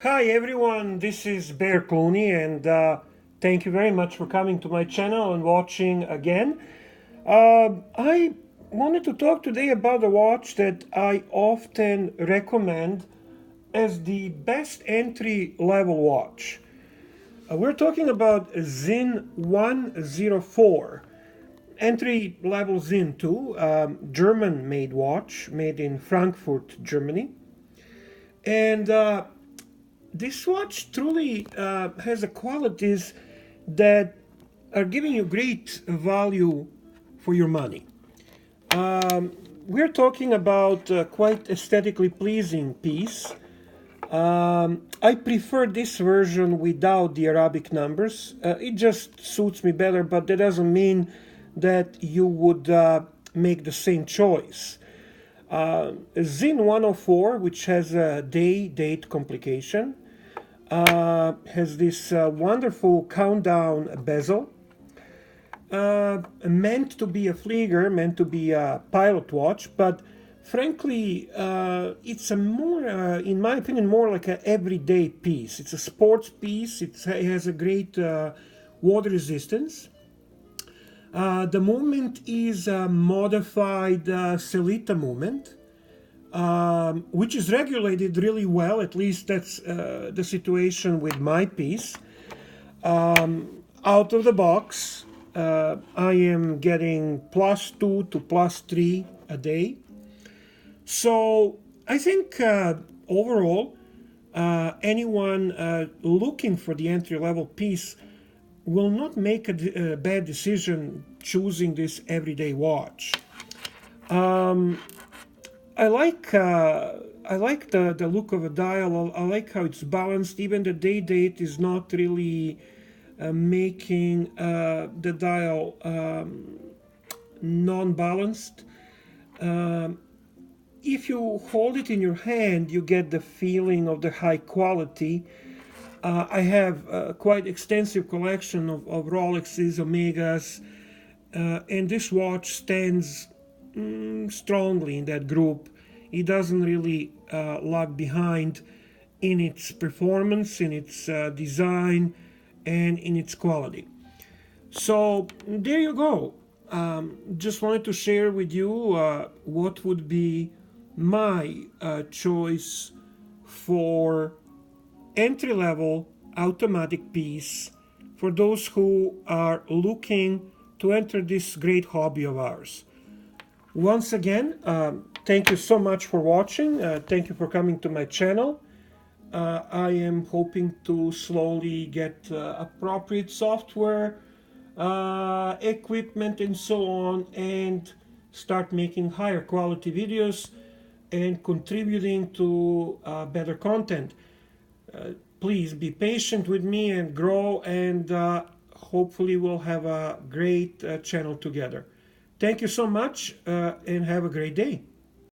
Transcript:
Hi everyone, this is Bear Clooney, and thank you very much for coming to my channel and watching again. I wanted to talk today about a watch that I often recommend as the best entry level watch. We're talking about Sinn 104, entry level Sinn 2, German made watch made in Frankfurt, Germany. And this watch truly has the qualities that are giving you great value for your money. We're talking about quite aesthetically pleasing piece. I prefer this version without the Arabic numbers. It just suits me better, but that doesn't mean that you would make the same choice. Sinn 104, which has a day-date complication, has this wonderful countdown bezel, meant to be a Flieger, meant to be a pilot watch, but frankly, it's a more, in my opinion, more like an everyday piece. It's a sports piece. It has a great water resistance. The movement is a modified Celita movement, which is regulated really well. At least that's the situation with my piece. Out of the box, I am getting +2 to +3 a day. So I think overall, anyone looking for the entry-level piece will not make a bad decision choosing this everyday watch. I like the look of a dial. I like how it's balanced. Even the day date is not really making the dial non-balanced. If you hold it in your hand, you get the feeling of the high quality. I have a quite extensive collection of Rolexes, Omegas, and this watch stands strongly in that group. It doesn't really lag behind in its performance, in its design, and in its quality. So there you go. Just wanted to share with you what would be my choice for entry-level automatic piece for those who are looking to enter this great hobby of ours. Once again, thank you so much for watching. Thank you for coming to my channel. I am hoping to slowly get appropriate software, equipment, and so on, and start making higher quality videos and contributing to better content. Please be patient with me and grow, and hopefully we'll have a great channel together. Thank you so much, and have a great day.